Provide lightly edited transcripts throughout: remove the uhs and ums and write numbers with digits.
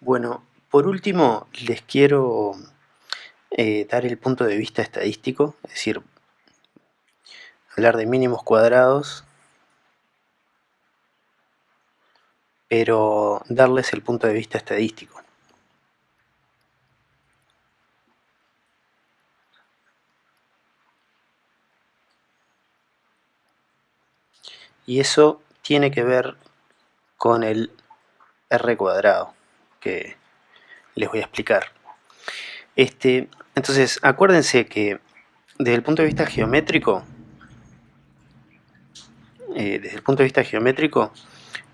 Bueno, por último les quiero dar el punto de vista estadístico, es decir, hablar de mínimos cuadrados, pero darles el punto de vista estadístico. Y eso tiene que ver con el R cuadrado, que les voy a explicar. Entonces, acuérdense que desde el punto de vista geométrico,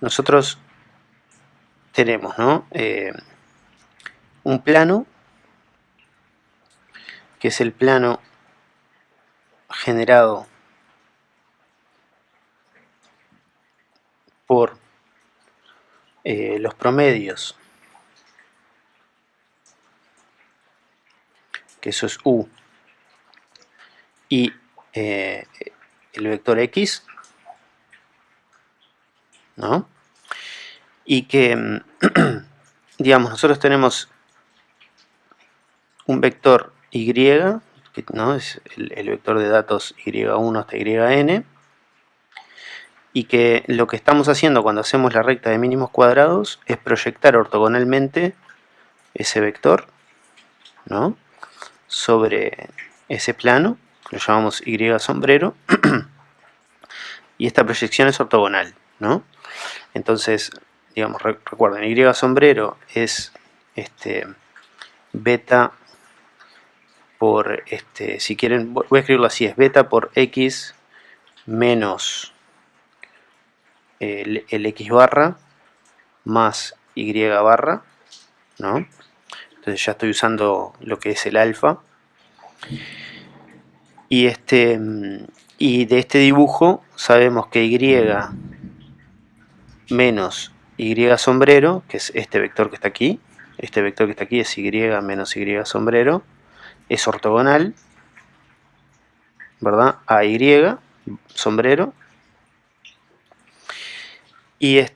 nosotros tenemos, ¿no? Un plano, que es el plano generado por los promedios, que eso es U, y el vector X, ¿no? Y que, digamos, nosotros tenemos un vector Y, que, ¿no? Es el vector de datos Y1 hasta Yn, y que lo que estamos haciendo cuando hacemos la recta de mínimos cuadrados es proyectar ortogonalmente ese vector, ¿no? Sobre ese plano, que lo llamamos Y sombrero, y esta proyección es ortogonal, ¿no? Entonces, digamos, recuerden, Y sombrero es beta por, si quieren, voy a escribirlo así, es beta por X menos el X barra más Y barra, ¿no? Entonces ya estoy usando lo que es el alfa. Y de este dibujo sabemos que Y menos Y sombrero, que es este vector que está aquí, es Y menos Y sombrero, es ortogonal, ¿verdad? A Y sombrero. Y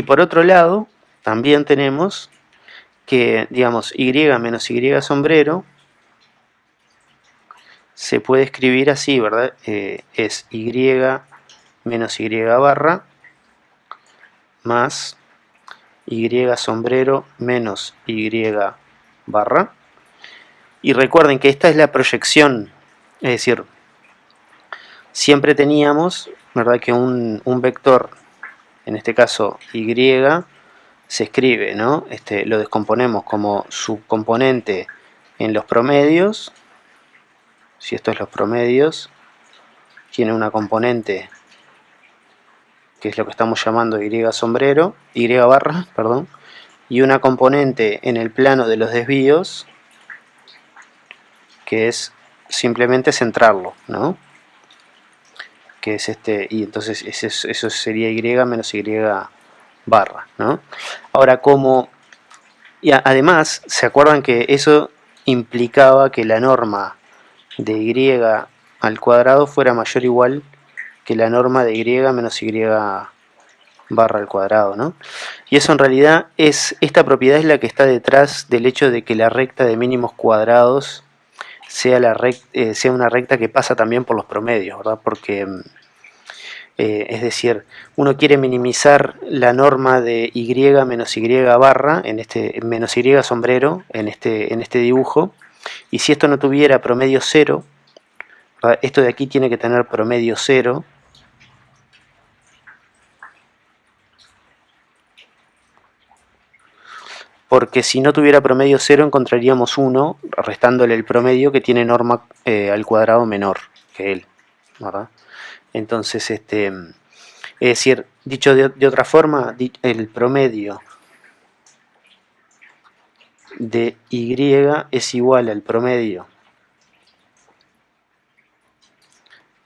por otro lado, también tenemos que, digamos, Y menos Y sombrero se puede escribir así, ¿verdad? Es Y menos Y barra más Y sombrero menos Y barra. Y recuerden que esta es la proyección, es decir, siempre teníamos, ¿verdad?, que un vector, en este caso Y, se escribe, ¿no? Lo descomponemos como subcomponente en los promedios. Si esto es los promedios, tiene una componente que es lo que estamos llamando Y sombrero, Y barra, perdón, y una componente en el plano de los desvíos, que es simplemente centrarlo, ¿no? Que es y entonces eso sería Y menos Y barra, ¿no? Ahora, y además, ¿se acuerdan que eso implicaba que la norma de Y al cuadrado fuera mayor o igual que la norma de Y menos Y barra al cuadrado, ¿no? Y eso en realidad esta propiedad es la que está detrás del hecho de que la recta de mínimos cuadrados sea una recta que pasa también por los promedios, ¿verdad? Porque, es decir, uno quiere minimizar la norma de Y menos Y barra, menos Y sombrero, en este dibujo, y si esto no tuviera promedio 0, esto de aquí tiene que tener promedio 0, porque si no tuviera promedio 0 encontraríamos 1 restándole el promedio que tiene norma al cuadrado menor que él, ¿verdad? Entonces, es decir, dicho de otra forma, el promedio de Y es igual al promedio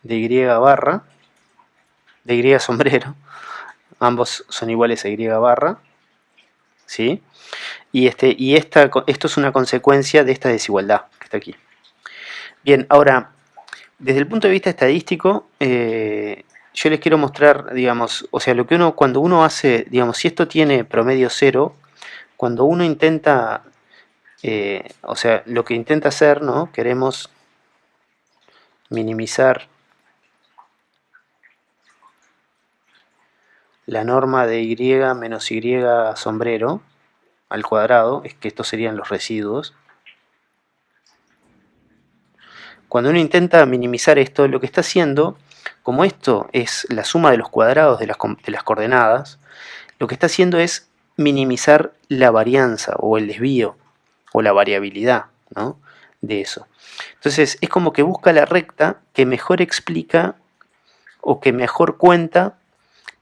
de Y barra, de Y sombrero, ambos son iguales a Y barra, ¿sí? Y esto es una consecuencia de esta desigualdad que está aquí. Bien, ahora, desde el punto de vista estadístico, yo les quiero mostrar, digamos, o sea, lo que uno, cuando uno hace, digamos, si esto tiene promedio 0, cuando uno intenta, o sea, lo que intenta hacer, ¿no? Queremos minimizar la norma de y menos y sombrero al cuadrado, es que estos serían los residuos. Cuando uno intenta minimizar esto, lo que está haciendo, como esto es la suma de los cuadrados de las coordenadas, lo que está haciendo es minimizar la varianza o el desvío o la variabilidad, ¿no? De eso. Entonces es como que busca la recta que mejor explica o que mejor cuenta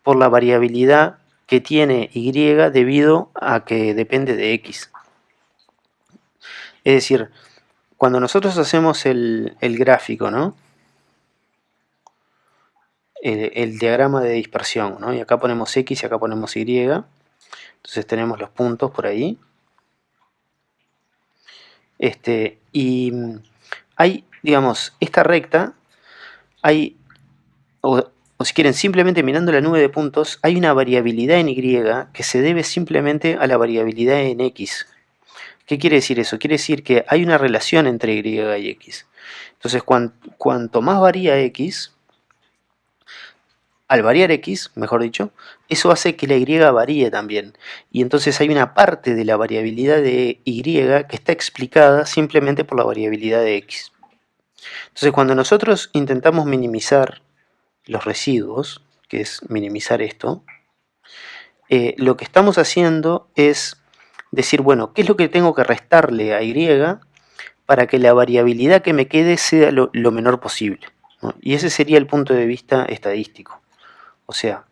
por la variabilidad que tiene y debido a que depende de x. Es decir, cuando nosotros hacemos el gráfico, ¿no? El diagrama de dispersión, ¿no? Y acá ponemos x y acá ponemos y. Entonces tenemos los puntos por ahí. Y hay, digamos, esta recta, hay, o si quieren, simplemente mirando la nube de puntos, hay una variabilidad en y que se debe simplemente a la variabilidad en x. ¿Qué quiere decir eso? Quiere decir que hay una relación entre y y x. Entonces, cuanto más varía x, al variar x, mejor dicho, eso hace que la y varíe también. Y entonces hay una parte de la variabilidad de y que está explicada simplemente por la variabilidad de x. Entonces, cuando nosotros intentamos minimizar los residuos, que es minimizar esto, lo que estamos haciendo es decir, bueno, ¿qué es lo que tengo que restarle a y para que la variabilidad que me quede sea lo menor posible? ¿No? Y ese sería el punto de vista estadístico. O sea,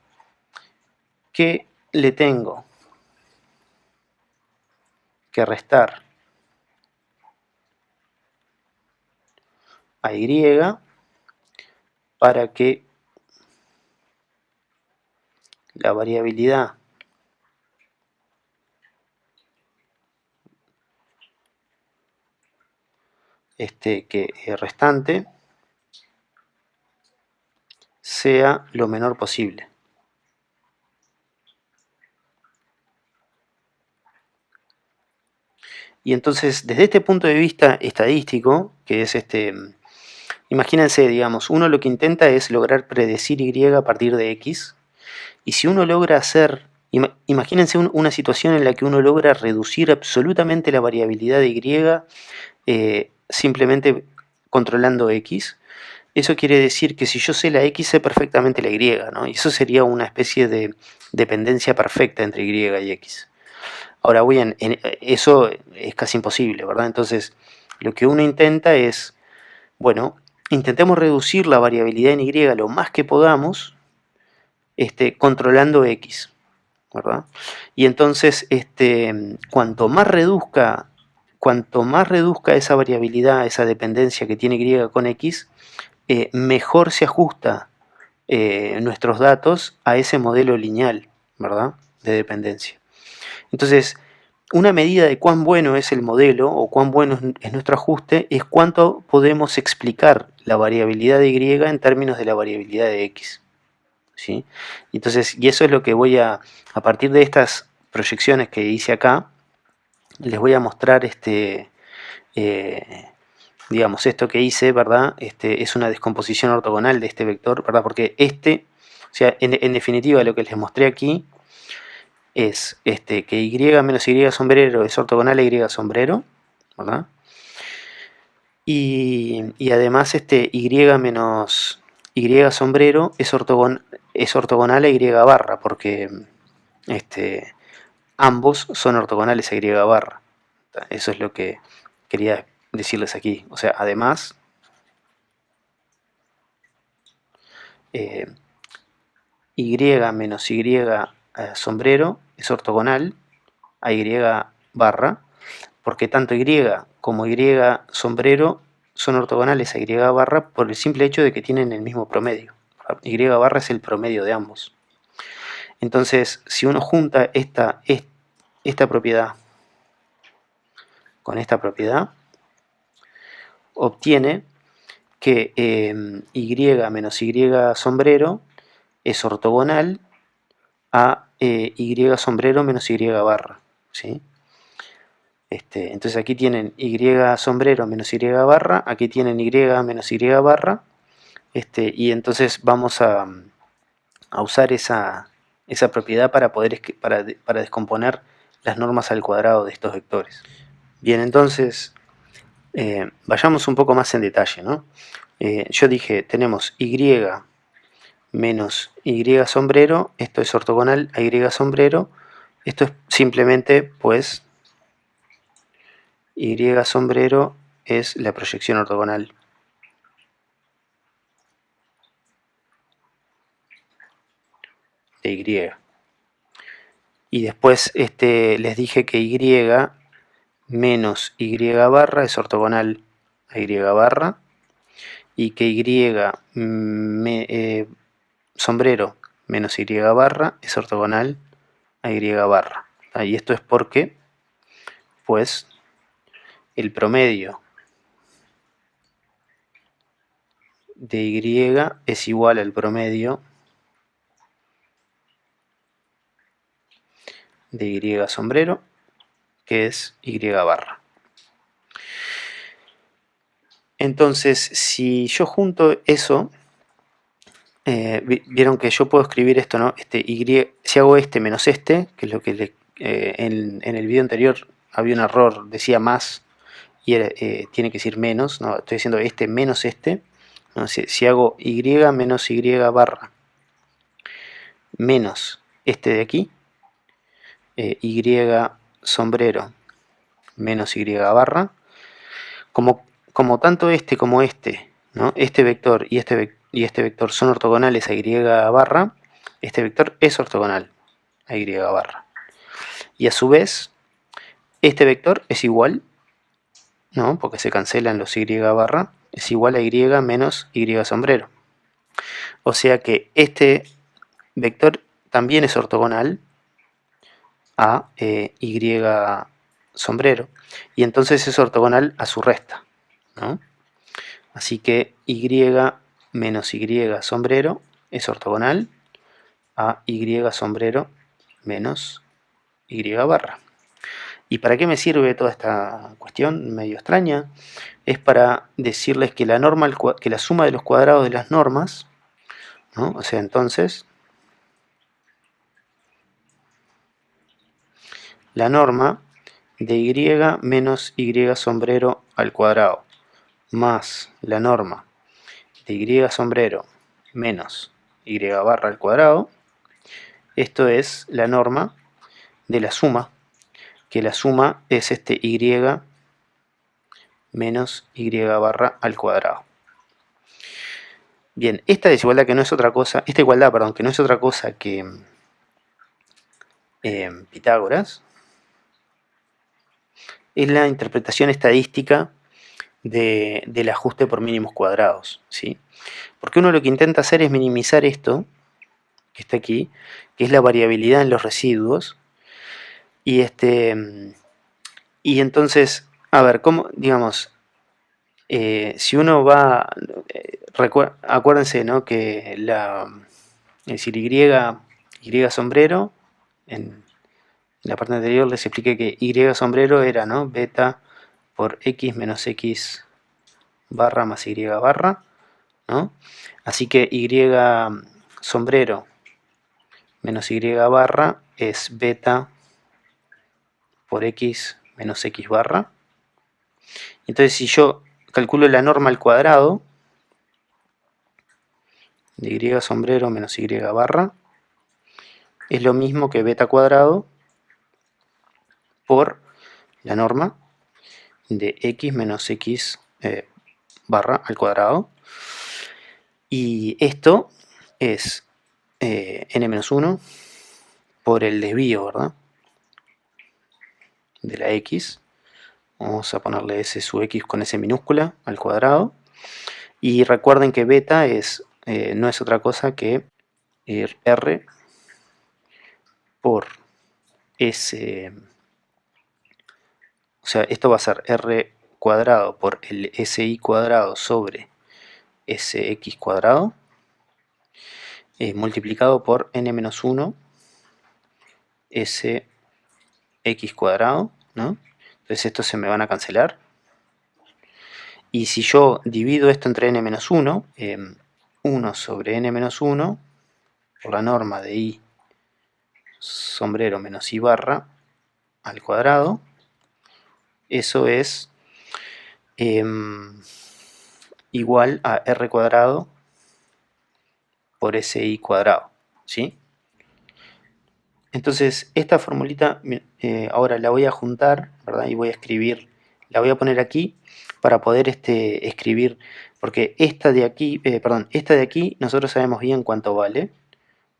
¿qué le tengo que restar a y para que la variabilidad restante sea lo menor posible? Y entonces, desde este punto de vista estadístico, que es imagínense, digamos, uno lo que intenta es lograr predecir y a partir de x, y si uno logra hacer, imagínense una situación en la que uno logra reducir absolutamente la variabilidad de y simplemente controlando x, eso quiere decir que si yo sé la x, sé perfectamente la y, ¿no? Y eso sería una especie de dependencia perfecta entre y x. Ahora bien, eso es casi imposible, ¿verdad? Entonces, lo que uno intenta es, bueno, intentemos reducir la variabilidad en y lo más que podamos, controlando x, ¿verdad? Y entonces, cuanto más reduzca esa variabilidad, esa dependencia que tiene y con x, mejor se ajusta nuestros datos a ese modelo lineal, ¿verdad? De dependencia. Entonces, una medida de cuán bueno es el modelo o cuán bueno es nuestro ajuste es cuánto podemos explicar la variabilidad de y en términos de la variabilidad de x. ¿Sí? Entonces, y eso es lo que voy a partir de estas proyecciones que hice acá, les voy a mostrar digamos, esto que hice, ¿verdad? Es una descomposición ortogonal de este vector, ¿verdad? Porque o sea, en definitiva, lo que les mostré aquí es que y menos y sombrero es ortogonal a y sombrero, ¿verdad? Y además y menos y sombrero es ortogonal a y barra, porque ambos son ortogonales a y barra. Eso es lo que quería decirles aquí. O sea, además, y menos y sombrero es ortogonal a y barra, porque tanto y como y sombrero son ortogonales a y barra por el simple hecho de que tienen el mismo promedio. Y barra es el promedio de ambos. Entonces, si uno junta esta propiedad con esta propiedad, obtiene que y menos y sombrero es ortogonal a y sombrero menos y barra, ¿sí? Entonces aquí tienen y sombrero menos y barra, aquí tienen y menos y barra, y entonces vamos a usar esa propiedad para poder para descomponer las normas al cuadrado de estos vectores. Bien, entonces vayamos un poco más en detalle, ¿no? Yo dije, tenemos y menos y sombrero, esto es ortogonal a y sombrero, esto es simplemente, pues, y sombrero es la proyección ortogonal de y. Y después les dije que y menos y barra es ortogonal a y barra, y que y sombrero menos y barra es ortogonal a y barra. Y esto es porque, pues, el promedio de y es igual al promedio de y sombrero, que es y barra. Entonces, si yo junto eso, vieron que yo puedo escribir esto, ¿no? Si hago menos que es lo que en el video anterior había un error, decía más y tiene que decir menos, ¿no? Estoy diciendo menos ¿no? Si hago y menos y barra menos de aquí, y sombrero menos y barra, como tanto como ¿no? Este vector y este vector son ortogonales a y barra, este vector es ortogonal a y barra. Y a su vez, este vector es igual, ¿no? Porque se cancelan los y barra, es igual a y menos y sombrero. O sea que este vector también es ortogonal a y sombrero. Y entonces es ortogonal a su resta, ¿no? Así que y menos y sombrero es ortogonal a y sombrero menos y barra. ¿Y para qué me sirve toda esta cuestión medio extraña? Es para decirles que la suma de los cuadrados de las normas, ¿no? O sea, entonces, la norma de y menos y sombrero al cuadrado más la norma de y sombrero menos y barra al cuadrado, esto es la norma de la suma, que la suma es y menos y barra al cuadrado. Bien, esta desigualdad que no es otra cosa, esta igualdad, perdón, que no es otra cosa que Pitágoras, es la interpretación estadística del ajuste por mínimos cuadrados, ¿sí? Porque uno lo que intenta hacer es minimizar esto, que está aquí, que es la variabilidad en los residuos, y entonces, a ver, ¿cómo, digamos, si uno va, acuérdense, ¿no? Que es decir, y sombrero, en la parte anterior les expliqué que y sombrero era, ¿no? Beta por x menos x barra más y barra, ¿no? Así que y sombrero menos y barra es beta por x menos x barra. Entonces, si yo calculo la norma al cuadrado de y sombrero menos y barra, es lo mismo que beta cuadrado por la norma de x menos x barra al cuadrado. Y esto es n-1 por el desvío, ¿verdad? De la x. Vamos a ponerle s sub x con s minúscula al cuadrado. Y recuerden que beta no es otra cosa que r por s. O sea, esto va a ser r cuadrado por el si cuadrado sobre sx cuadrado. multiplicado por n-1 sx cuadrado, ¿no? Entonces estos se me van a cancelar. Y si yo divido esto entre n-1, 1 sobre n-1 por la norma de i sombrero menos i barra al cuadrado, eso es igual a r cuadrado por si cuadrado, ¿sí? Entonces esta formulita ahora la voy a juntar, ¿verdad? Y voy a escribir, la voy a poner aquí para poder escribir, porque esta de aquí, esta de aquí nosotros sabemos bien cuánto vale,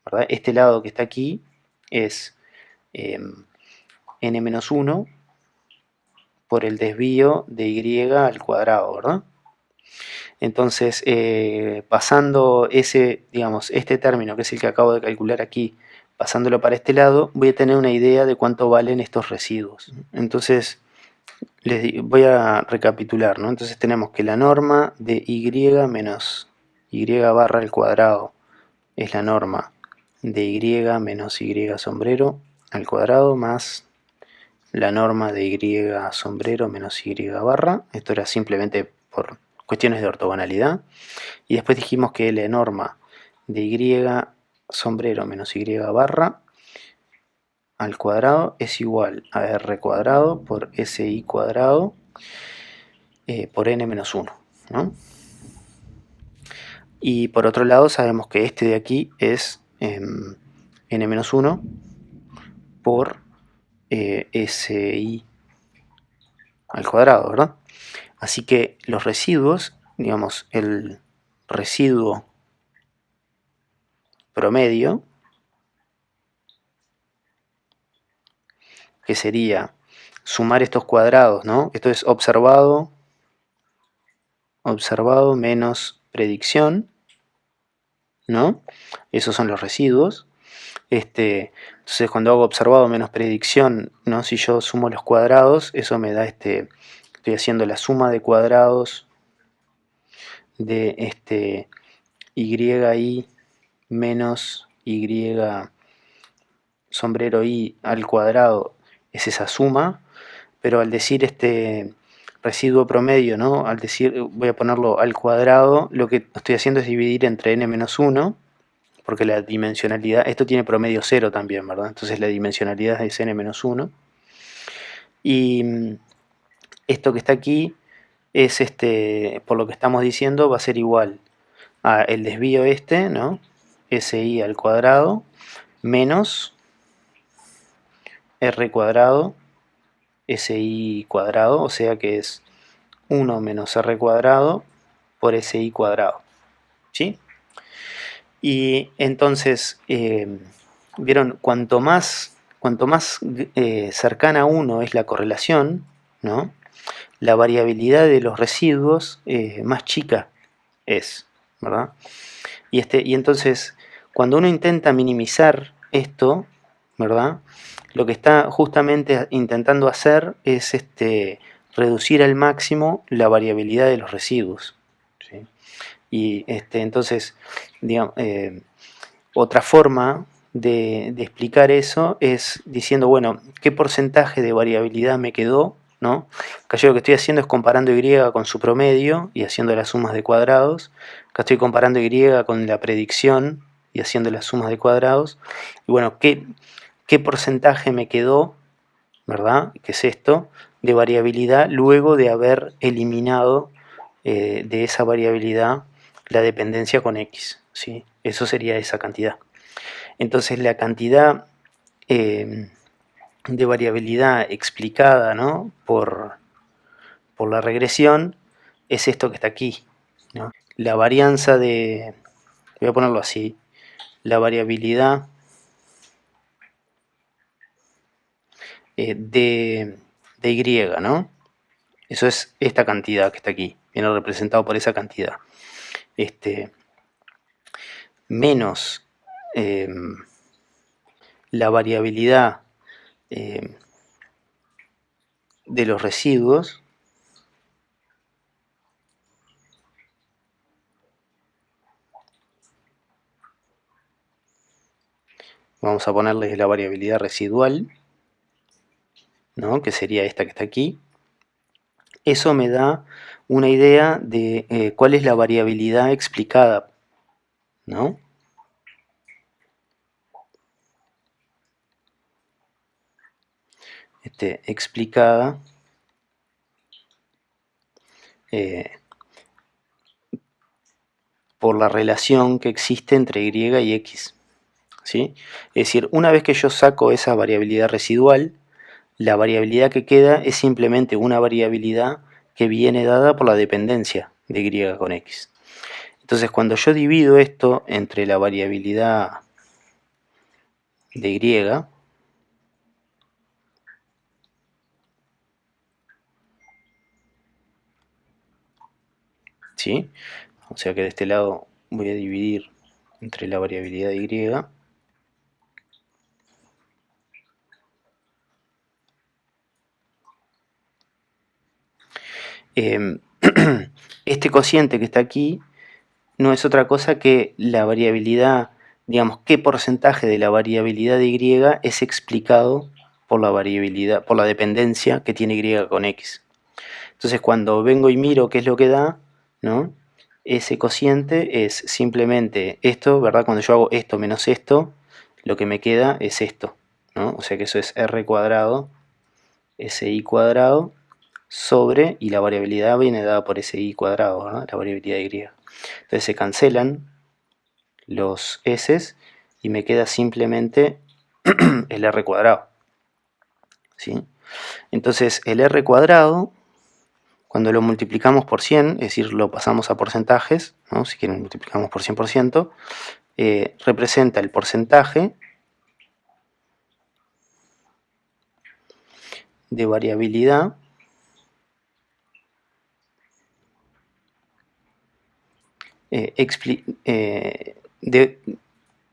¿verdad? Este lado que está aquí es n-1 por el desvío de y al cuadrado, ¿verdad? Entonces, pasando digamos, este término, que es el que acabo de calcular aquí, pasándolo para este lado, voy a tener una idea de cuánto valen estos residuos. Entonces, voy a recapitular, ¿no? Entonces tenemos que la norma de y menos y barra al cuadrado es la norma de y menos y sombrero al cuadrado más la norma de y sombrero menos y barra. Esto era simplemente por cuestiones de ortogonalidad. Y después dijimos que la norma de y sombrero menos y barra al cuadrado es igual a r cuadrado por si cuadrado por n-1, ¿no? Y por otro lado sabemos que este de aquí es n-1 por si al cuadrado, ¿verdad? Así que los residuos, digamos, el residuo promedio, que sería sumar estos cuadrados, ¿no? Esto es observado menos predicción, ¿no? Esos son los residuos. Entonces cuando hago observado menos predicción, ¿no? Si yo sumo los cuadrados, eso me da estoy haciendo la suma de cuadrados de y menos y sombrero i al cuadrado, es esa suma, pero al decir residuo promedio, ¿no? Al decir, voy a ponerlo al cuadrado, lo que estoy haciendo es dividir entre n-1, porque la dimensionalidad, esto tiene promedio 0 también, ¿verdad? Entonces la dimensionalidad es n-1. Y esto que está aquí es, por lo que estamos diciendo, va a ser igual a el desvío ¿no? Si al cuadrado menos r cuadrado si cuadrado, o sea que es 1 menos r cuadrado por si cuadrado, ¿sí? Y entonces, vieron, cuanto más cercana a 1 es la correlación, ¿no? La variabilidad de los residuos más chica es, ¿verdad? Y entonces, cuando uno intenta minimizar esto, ¿verdad? Lo que está justamente intentando hacer es reducir al máximo la variabilidad de los residuos, ¿sí? Y entonces, digamos, otra forma de explicar eso es diciendo, bueno, ¿qué porcentaje de variabilidad me quedó? ¿No? Acá yo lo que estoy haciendo es comparando y con su promedio y haciendo las sumas de cuadrados. Acá estoy comparando y con la predicción y haciendo las sumas de cuadrados. Y bueno, ¿qué porcentaje me quedó, ¿verdad? ¿Qué es esto? De variabilidad luego de haber eliminado de esa variabilidad la dependencia con x, ¿sí? Eso sería esa cantidad. Entonces la cantidad de variabilidad explicada, ¿no? por la regresión es esto que está aquí, ¿no? La varianza voy a ponerlo así, la variabilidad de y, ¿no? Eso es esta cantidad que está aquí, viene representado por esa cantidad. Menos la variabilidad de los residuos vamos a ponerle la variabilidad residual, ¿no? Que sería esta que está aquí. Eso me da una idea de cuál es la variabilidad explicada, ¿no? Explicada por la relación que existe entre y y x, ¿sí? Es decir, una vez que yo saco esa variabilidad residual, la variabilidad que queda es simplemente una variabilidad que viene dada por la dependencia de y con x. Entonces, cuando yo divido esto entre la variabilidad de y, ¿sí? O sea que de este lado voy a dividir entre la variabilidad de y. Este cociente que está aquí no es otra cosa que la variabilidad, digamos, qué porcentaje de la variabilidad de y es explicado por la variabilidad, por la dependencia que tiene y con x. Entonces, cuando vengo y miro qué es lo que da, ¿no? Ese cociente es simplemente esto, ¿verdad? Cuando yo hago esto menos esto, lo que me queda es esto, ¿no? O sea que eso es r cuadrado, si cuadrado, sobre, y la variabilidad viene dada por ese i cuadrado, ¿no? La variabilidad de y. Entonces se cancelan los s y me queda simplemente el r cuadrado, ¿sí? Entonces el r cuadrado, cuando lo multiplicamos por 100, es decir, lo pasamos a porcentajes, ¿no? Si quieren multiplicamos por 100%, representa el porcentaje de variabilidad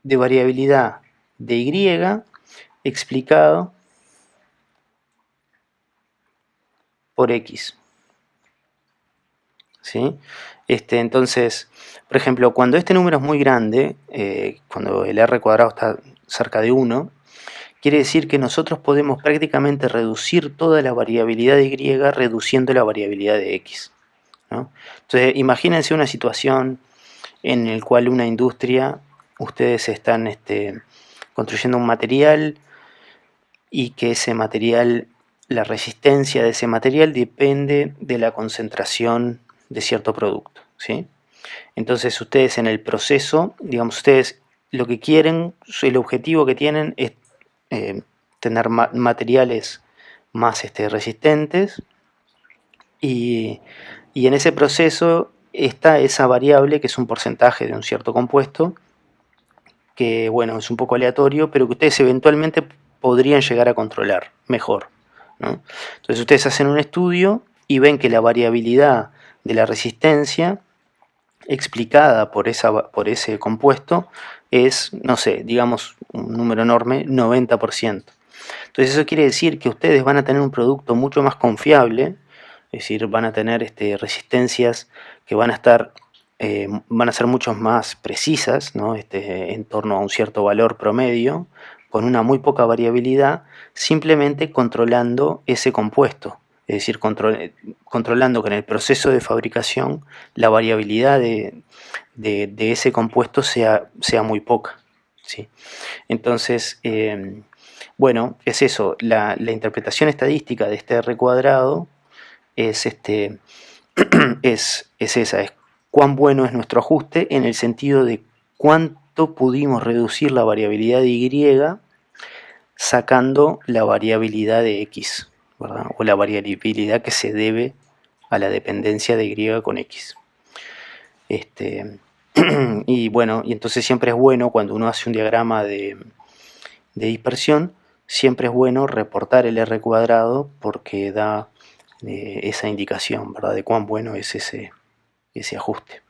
de variabilidad de y explicado por x, ¿sí? Entonces, por ejemplo, cuando este número es muy grande, cuando el r cuadrado está cerca de 1, quiere decir que nosotros podemos prácticamente reducir toda la variabilidad de y reduciendo la variabilidad de x, ¿no? Entonces, imagínense una situación en la cual una industria, ustedes están construyendo un material y que ese material, la resistencia de ese material depende de la concentración de cierto producto, ¿sí? Entonces ustedes en el proceso, digamos, ustedes lo que quieren, el objetivo que tienen es tener materiales más resistentes y en ese proceso está esa variable que es un porcentaje de un cierto compuesto que, bueno, es un poco aleatorio, pero que ustedes eventualmente podrían llegar a controlar mejor, ¿no? Entonces ustedes hacen un estudio y ven que la variabilidad de la resistencia explicada por ese compuesto es, no sé, digamos un número enorme, 90%. Entonces eso quiere decir que ustedes van a tener un producto mucho más confiable, es decir, van a tener resistencias que van a estar van a ser mucho más precisas, ¿no? En torno a un cierto valor promedio, con una muy poca variabilidad, simplemente controlando ese compuesto. Es decir, controlando que en el proceso de fabricación la variabilidad de ese compuesto sea muy poca, ¿sí? Entonces, bueno, es eso. La interpretación estadística de este R cuadrado es, es esa, es cuán bueno es nuestro ajuste en el sentido de cuánto pudimos reducir la variabilidad de Y sacando la variabilidad de X, ¿verdad? O la variabilidad que se debe a la dependencia de Y con X. Y bueno, y entonces siempre es bueno cuando uno hace un diagrama de dispersión, siempre es bueno reportar el R cuadrado porque da esa indicación, ¿verdad? De cuán bueno es ese ajuste.